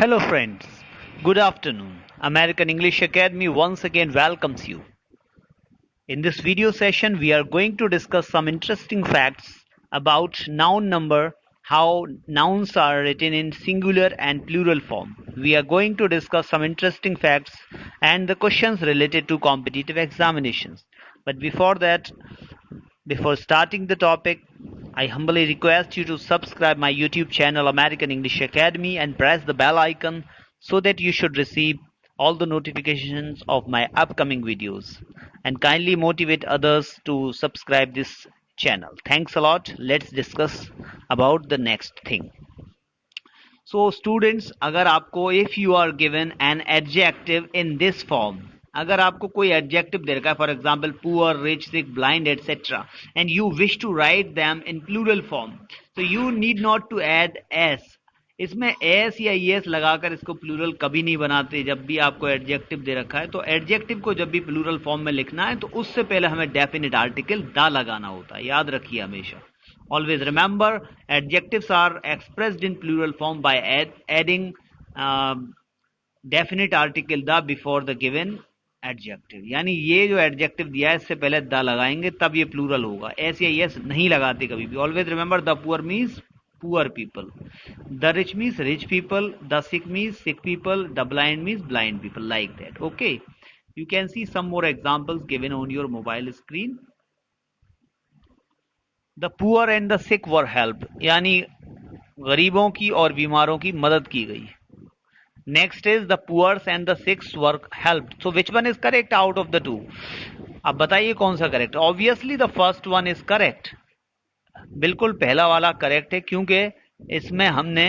Hello friends, good afternoon. American English Academy once again welcomes you. In this video session, we are going to discuss some interesting facts about noun number, how nouns are written in singular and plural form. We are going to discuss some interesting facts and the questions related to competitive examinations. But before that, before starting the topic, I humbly request you to subscribe my YouTube channel American English Academy and press the bell icon so that you should receive all the notifications of my upcoming videos, and kindly motivate others to subscribe this channel. Thanks a lot. Let's discuss about the next thing. So students, अगर आपको if you are given an adjective in this form, अगर आपको कोई adjective दे रखा है, for example poor, rich, sick, blind, etc., and you wish to write them in plural form, so you need not to add s. इसमें s या es लगाकर इसको plural कभी नहीं बनाते. जब भी आपको एडजेक्टिव दे रखा है तो एडजेक्टिव को जब भी प्लूरल फॉर्म में लिखना है तो उससे पहले हमें डेफिनेट आर्टिकल द लगाना होता है. याद रखिए हमेशा. Always remember, adjectives are expressed in plural form by adding definite article the before the given adjective. यानी ये जो adjective दिया है इससे पहले द लगाएंगे तब ये plural होगा. ऐस या yes नहीं लगाते कभी भी. Always remember, the poor means poor people, the rich means rich people, the sick means sick people, the blind means blind people, like that. Okay, you can see some more examples given on your mobile screen. The poor and the sick were help, यानी गरीबों की और बीमारों की मदद की गई. Next is the poors and the sicks were help. So which one is correct out of the two? अब बताइए कौन सा correct. Obviously the first one is correct. बिल्कुल पहला वाला करेक्ट है क्योंकि इसमें हमने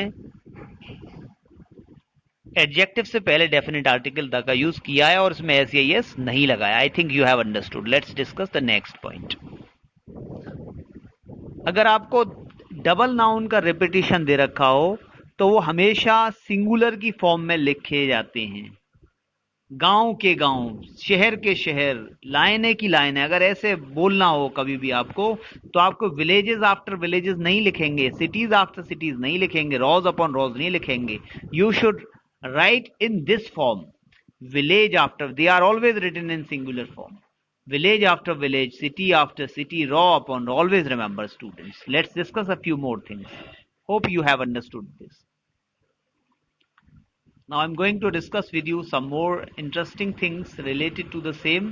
एडजेक्टिव से पहले डेफिनेट आर्टिकल द का यूज किया है और इसमें एस या एस नहीं लगाया. I think you have understood. Let's discuss the next point. अगर आपको डबल नाउन का रिपीटिशन दे रखा हो तो वो हमेशा सिंगुलर की फॉर्म में लिखे जाते हैं. गांव के गांव, शहर के शहर, लाइनें की लाइनें. अगर ऐसे बोलना हो कभी भी आपको तो आपको विलेजेस आफ्टर विलेजेस नहीं लिखेंगे, सिटीज आफ्टर सिटीज नहीं लिखेंगे, रोज अपॉन रोज नहीं लिखेंगे. You should write in this form, village after. They are always written in singular form. Village after village, city after city, row upon row. Always remember, students. Let's discuss a few more things. Hope you have understood this. Now I'm going to discuss with you some more interesting things related to the same.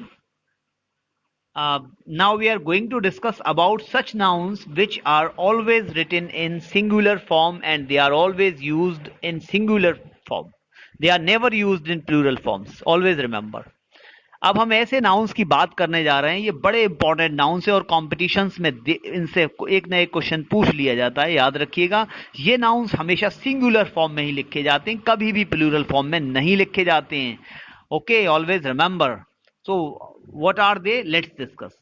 Now we are going to discuss about such nouns which are always written in singular form and they are always used in singular form. They are never used in plural forms. Always remember. अब हम ऐसे nouns की बात करने जा रहे हैं. ये बड़े इंपॉर्टेंट नाउन्स है और कॉम्पिटिशन्स में इनसे एक ना एक क्वेश्चन पूछ लिया जाता है. याद रखिएगा, ये नाउन्स हमेशा सिंगुलर फॉर्म में ही लिखे जाते हैं, कभी भी प्लूरल फॉर्म में नहीं लिखे जाते हैं. Okay, always remember. So what are they? Let's discuss.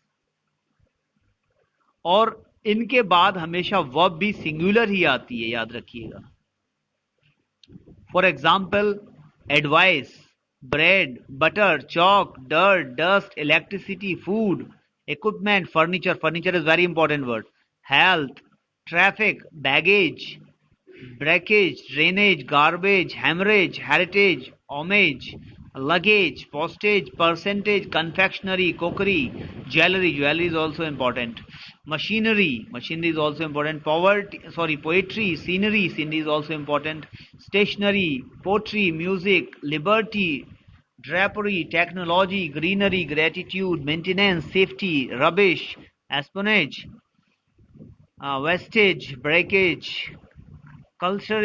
और इनके बाद हमेशा वर्ब भी सिंगुलर ही आती है. याद रखिएगा. For example, advice, bread, butter, chalk, dirt, dust, electricity, food, equipment, furniture. Furniture is very important word. Health, traffic, baggage, breakage, drainage, garbage, hemorrhage, heritage, homage, luggage, postage, percentage, confectionery, cookery, jewelry. Jewelry is also important. Machinery is also important. Poetry, scenery is also important. Stationery, poetry, music, liberty, drapery, technology, greenery, gratitude, maintenance, safety, rubbish, espionage, wastage, breakage, culture,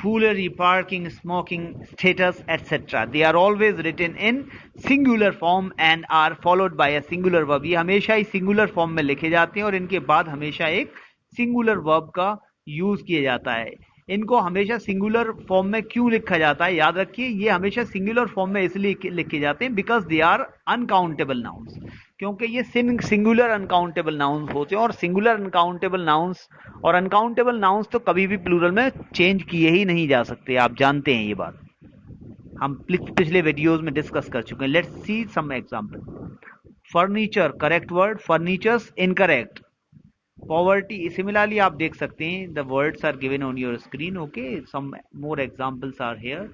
foolery, parking, smoking, status, etc. They are always written in singular form and are followed by a singular verb. ये हमेशा ही singular form में लिखे जाते हैं और इनके बाद हमेशा एक singular verb का यूज किया जाता है. इनको हमेशा सिंगुलर फॉर्म में क्यों लिखा जाता है? याद रखिए, ये हमेशा सिंगुलर फॉर्म में इसलिए लिखे जाते हैं because they are uncountable nouns. क्योंकि ये सिंगुलर अनकाउंटेबल नाउन्स होते हैं और सिंगुलर अनकाउंटेबल नाउन्स और अनकाउंटेबल नाउन्स तो कभी भी प्लूरल में चेंज किए ही नहीं जा सकते. आप जानते हैं ये बात, हम पिछले वीडियोस में डिस्कस कर चुके हैं. Let's see some example. Furniture correct word, furnitures incorrect. Poverty, similarly आप देख सकते हैं, the words are given on your screen. Okay, some more examples are here.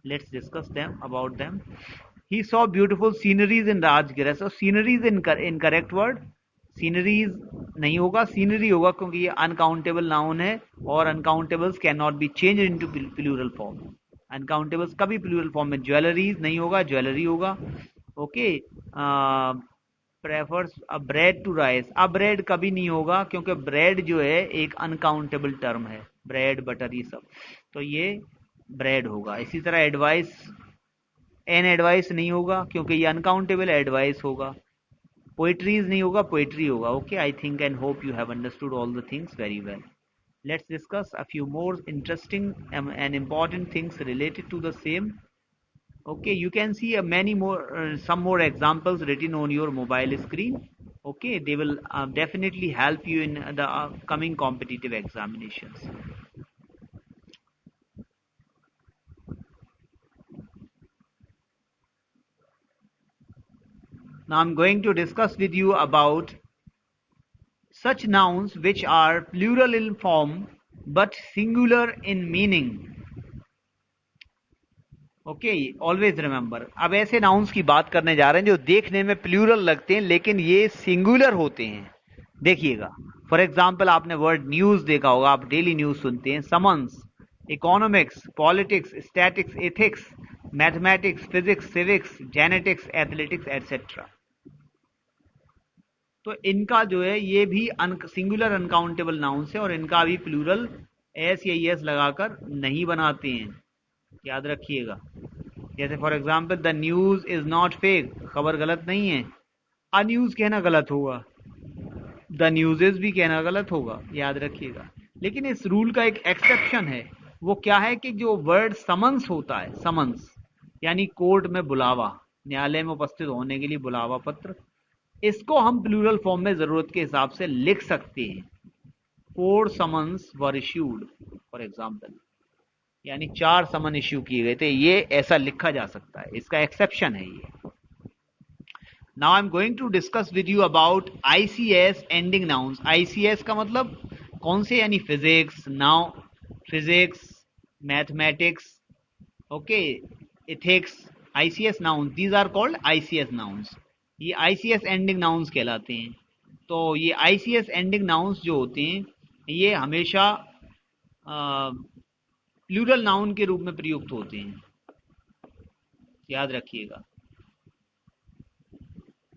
Let's discuss them about them. He saw beautiful sceneries in Rajgir. So sceneries incorrect word. Sceneries नहीं होगा, scenery होगा, क्योंकि ये uncountable noun है और uncountables cannot be changed into plural form. Uncountables कभी plural form में jewelries नहीं होगा, jewelry होगा. Okay. Prefers a bread to rice. अब ब्रेड कभी नहीं होगा, क्योंकि ब्रेड जो है एक अनकाउंटेबल टर्म है. ब्रेड, बटर, ये सब, तो ये ब्रेड होगा. इसी तरह एडवाइस, एन एडवाइस नहीं होगा, क्योंकि ये अनकाउंटेबल एडवाइस होगा. पोइट्रीज नहीं होगा, पोइट्री होगा. Okay, I think and hope you have understood all the things very well. Let's discuss a few more interesting and important things related to the same. Okay, you can see many more, some more examples written on your mobile screen. Okay, they will definitely help you in the coming competitive examinations. Now I'm going to discuss with you about such nouns which are plural in form but singular in meaning. Okay, always remember. अब ऐसे nouns की बात करने जा रहे हैं जो देखने में प्लूरल लगते हैं लेकिन ये सिंगुलर होते हैं. देखिएगा, फॉर एग्जाम्पल आपने वर्ड न्यूज देखा होगा, आप डेली न्यूज सुनते हैं. Summons, economics, politics, statics, ethics, mathematics, physics, civics, genetics, athletics, etcetera. तो इनका जो है ये भी सिंगुलर अनकाउंटेबल नाउन्स है और इनका भी प्लूरल एस या एस लगाकर नहीं बनाते हैं, याद रखिएगा. जैसे for example, the news is not fake, खबर गलत नहीं है. अन्यूज कहना गलत होगा, द न्यूज़ भी कहना गलत होगा, याद रखिएगा. लेकिन इस रूल का एक एक्सेप्शन है. वो क्या है कि जो वर्ड समन्स होता है, समन्स यानी कोर्ट में बुलावा, न्यायालय में उपस्थित होने के लिए बुलावा पत्र, इसको हम प्लूरल फॉर्म में जरूरत के हिसाब से लिख सकते हैं. 4 summons were issued, for example, यानी 4 समन इश्यू किए गए थे, ये ऐसा लिखा जा सकता है. इसका एक्सेप्शन है ये. Now I am going to discuss with you about ICS ending nouns. ICS का मतलब कौन से, यानी physics, now physics, mathematics, okay, ethics, ICS nouns, these are called ICS nouns. ये ICS एंडिंग नाउन्स कहलाते हैं. तो ये ICS एंडिंग नाउन्स जो होते हैं ये हमेशा प्लूरल नाउन के रूप में प्रयुक्त होते हैं, याद रखिएगा.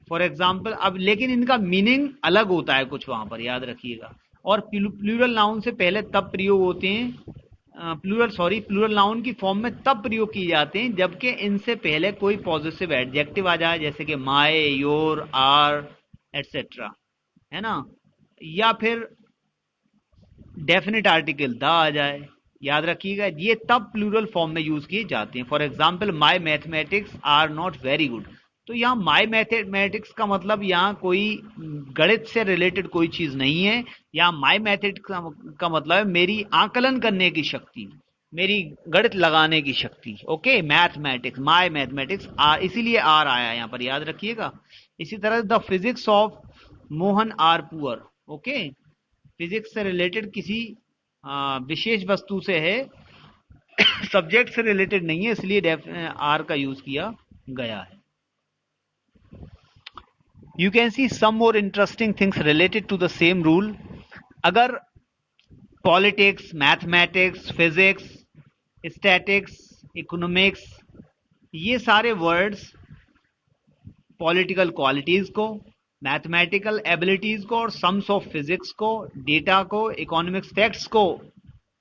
फॉर एग्जाम्पल, अब लेकिन इनका मीनिंग अलग होता है कुछ वहां पर, याद रखिएगा. और प्लूरल नाउन से पहले तब प्रयोग होते हैं, प्लूरल नाउन की फॉर्म में तब प्रयोग किए जाते हैं जबकि इनसे पहले कोई पॉजिटिव एडजेक्टिव आ जाए, जैसे कि माय, योर, आर, एटसेट्रा, है ना, या फिर डेफिनेट आर्टिकल द आ जाए, याद रखिएगा. ये तब प्लूरल फॉर्म में यूज किए जाते हैं. For example, my mathematics are not very good. तो यहाँ माय मैथमेटिक्स का मतलब यहाँ कोई गणित से रिलेटेड कोई चीज नहीं है. यहाँ माय मैथमेटिक्स का मतलब है मेरी आकलन करने की शक्ति, मेरी गणित लगाने की शक्ति. ओके, मैथमेटिक्स, माय मैथमेटिक्स, इसीलिए आर आया यहाँ पर, याद रखिएगा. इसी तरह the physics of Mohan are poor. Okay, physics से रिलेटेड किसी विशेष वस्तु से है, सब्जेक्ट से रिलेटेड नहीं है, इसलिए आर का यूज किया गया है. You can see some more interesting things related to the same rule. अगर politics, mathematics, physics, statics, economics, ये सारे वर्ड्स पॉलिटिकल क्वालिटीज को, मैथमेटिकल एबिलिटीज को और सम्स ऑफ फिजिक्स को, डेटा को, इकोनॉमिक्स फैक्ट्स को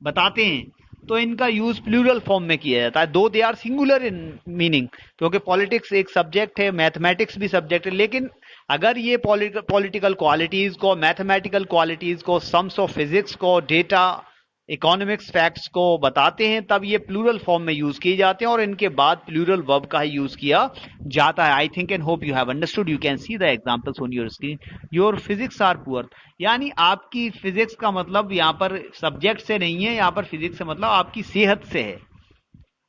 बताते हैं, तो इनका यूज प्लूरल फॉर्म में किया जाता है. Though they are singular in meaning, क्योंकि पॉलिटिक्स एक सब्जेक्ट है, मैथमेटिक्स भी सब्जेक्ट है. लेकिन अगर ये पॉलिटिकल क्वालिटीज को, मैथमेटिकल क्वालिटीज को, सम्स ऑफ फिजिक्स को, डेटा, इकोनॉमिक्स फैक्ट्स को बताते हैं, तब ये प्लूरल फॉर्म में यूज किए जाते हैं और इनके बाद प्लूरल वर्ब का ही यूज किया जाता है. I think and hope you have understood. You can see the examples on your screen. Your physics are poor, यानी आपकी फिजिक्स का मतलब यहाँ पर सब्जेक्ट से नहीं है, यहाँ पर फिजिक्स से मतलब आपकी सेहत से है.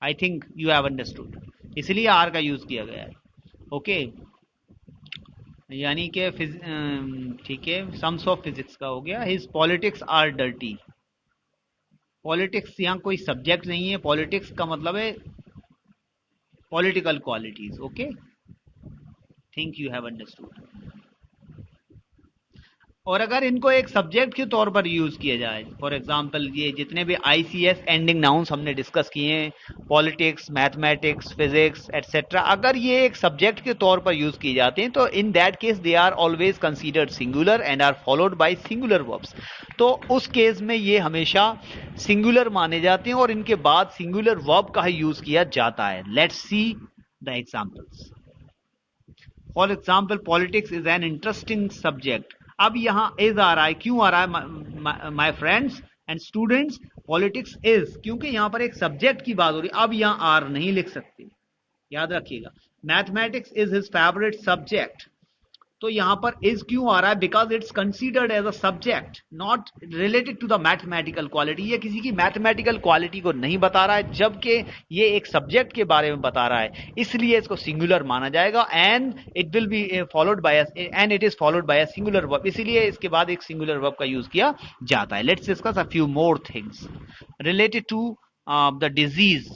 I think you have understood, इसलिए आर का यूज किया गया है. ओके, यानी कि ठीक है, सम्स ऑफ फिजिक्स का हो गया। His politics are dirty. Politics यहाँ कोई सब्जेक्ट नहीं है, पॉलिटिक्स का मतलब है political qualities. Okay, think you have understood. और अगर इनको एक सब्जेक्ट के तौर पर यूज किया जाए, फॉर एग्जांपल ये जितने भी आईसीएस एंडिंग नाउन्स हमने डिस्कस किए हैं, पॉलिटिक्स, मैथमेटिक्स, फिजिक्स एटसेट्रा, अगर ये एक सब्जेक्ट के तौर पर यूज किए जाते हैं तो in that case they are always considered singular and are followed by singular verbs. तो उस केस में ये हमेशा सिंगुलर माने जाते हैं और इनके बाद सिंगुलर वर्ब का ही यूज किया जाता है। Let's see the examples. For example, politics is an interesting subject. अब यहां इज आ रहा है, क्यों आ रहा है my friends and students? Politics is, क्योंकि यहां पर एक सब्जेक्ट की बात हो रही है। अब यहां आर नहीं लिख सकते, याद रखिएगा। Mathematics is his favourite subject, तो यहां पर इज क्यों आ रहा है? Because it's considered as a subject, not related to the mathematical quality. ये किसी की मैथमेटिकल क्वालिटी को नहीं बता रहा है, जबकि ये एक सब्जेक्ट के बारे में बता रहा है, इसलिए इसको सिंगुलर माना जाएगा। And it will be followed by and it is followed by a singular verb, इसीलिए इसके बाद एक सिंगुलर वर्ब का यूज किया जाता है। Let's discuss a few more things related to the disease.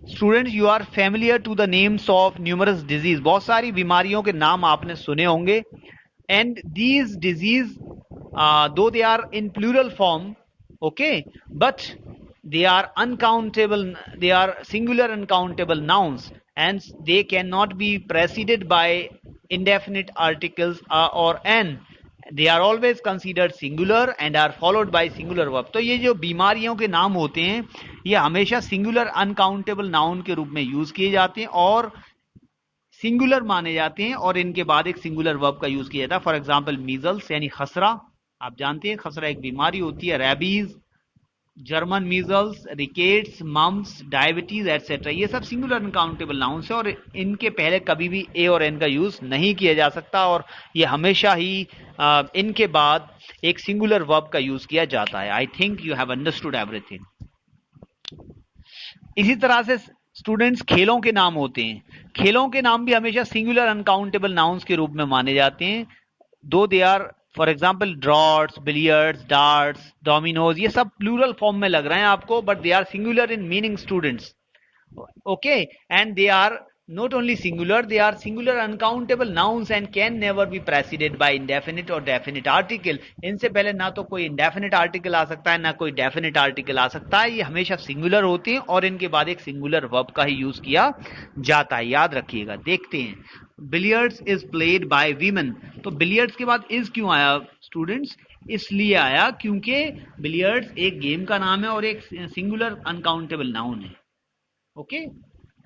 Students, you are familiar to the names of numerous disease. बहुत सारी बीमारियों के नाम आपने सुने होंगे। And these disease, though they are in plural form, okay, but they are uncountable, they are singular uncountable nouns, and they cannot be preceded by indefinite articles or an. They are always considered singular and are followed by singular verb. तो ये जो बीमारियों के नाम होते हैं ये हमेशा सिंगुलर अनकाउंटेबल नाउन के रूप में यूज किए जाते हैं और सिंगुलर माने जाते हैं, और इनके बाद एक सिंगुलर वर्ब का यूज किया जाता है। फॉर एग्जाम्पल, मीजल्स यानी खसरा, आप जानते हैं खसरा एक बीमारी होती है। Rabies, German measles, rickets, mumps, diabetes etcetera, ये सब सिंगुलर अनकाउंटेबल नाउन्स है और इनके पहले कभी भी ए और एन का यूज नहीं किया जा सकता, और ये हमेशा ही इनके बाद एक सिंगुलर वर्ब का यूज किया जाता है। I think you have understood everything. इसी तरह से स्टूडेंट्स, खेलों के नाम होते हैं। खेलों के नाम भी हमेशा सिंगुलर अनकाउंटेबल नाउन्स के रूप में माने जाते हैं, though they are, for example, draughts, billiards, darts, dominoes, ये सब प्लूरल फॉर्म में लग रहे हैं आपको, but they are singular in meaning students, okay. And they are not only singular, they are singular uncountable nouns and can never be preceded by indefinite or definite article. इनसे पहले ना तो कोई indefinite article आ सकता है ना कोई definite article आ सकता है, ये हमेशा singular होते हैं और इनके बाद एक singular verb का ही यूज किया जाता है, याद रखिएगा। देखते हैं, billiards is played by women, तो बिलियर्ड्स के बाद इज क्यों आया स्टूडेंट्स? इसलिए आया क्योंकि बिलियर्ड्स एक गेम का नाम है और एक सिंगुलर अनकाउंटेबल नाउन है, okay.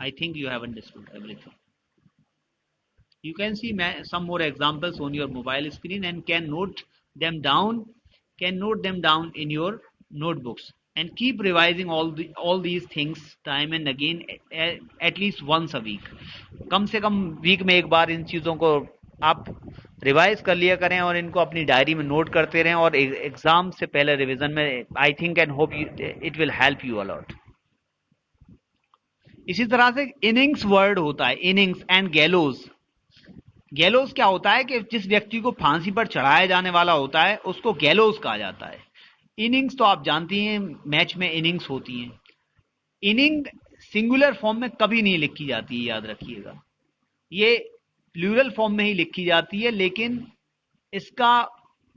I think you have understood everything. You can see some more examples on your mobile screen and can note them down in your notebooks and keep revising all these things time and again, at least once a week. कम से कम week में एक बार इन चीजों को आप revise कर लिया करें और इनको अपनी डायरी में नोट करते रहें, और एग्जाम से पहले रिवीजन में आई think and hope it will help you a lot. इसी तरह से इनिंग्स वर्ड होता है, इनिंग्स एंड गैलोज। गैलोज क्या होता है कि जिस व्यक्ति को फांसी पर चढ़ाया जाने वाला होता है उसको गैलोज कहा जाता है। इनिंग्स तो आप जानती हैं, मैच में इनिंग्स होती हैं। इनिंग सिंगुलर फॉर्म में कभी नहीं लिखी जाती है, याद रखिएगा, ये प्लूरल फॉर्म में ही लिखी जाती है, लेकिन इसका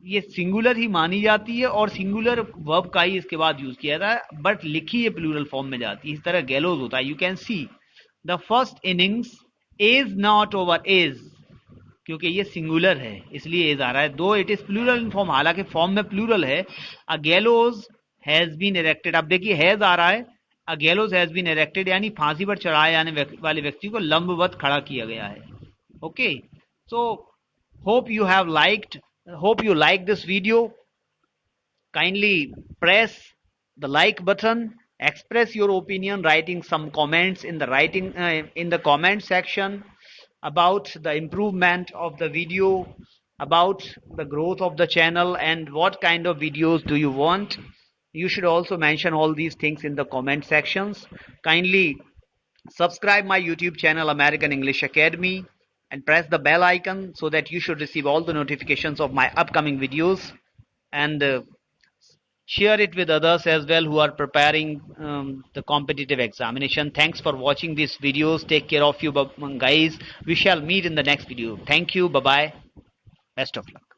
ये सिंगुलर ही मानी जाती है और सिंगुलर वर्ब का ही इसके बाद यूज किया जाता है, बट लिखी ये प्लूरल फॉर्म में जाती है। इस तरह गैलोज होता है। You can see the first innings is not over, is क्योंकि ये सिंगुलर है इसलिए इज आ रहा है, though it is plural in form, हालांकि फॉर्म में प्लूरल है। A gallows has been erected, अब देखिए हैज आ रहा है, a gallows has been erected यानी फांसी पर चढ़ाए जाने वाले व्यक्ति को लंबवत खड़ा किया गया है, okay. So hope you like this video. Kindly press the like button, express your opinion writing some comments in the comment section about the improvement of the video, about the growth of the channel, and what kind of videos do you want. You should also mention all these things in the comment sections. Kindly Subscribe my YouTube channel American English Academy and press the bell icon so that you should receive all the notifications of my upcoming videos, and share it with others as well who are preparing the competitive examination. Thanks for watching these videos. Take care of you guys. We shall meet in the next video. Thank you. Bye bye. Best of luck.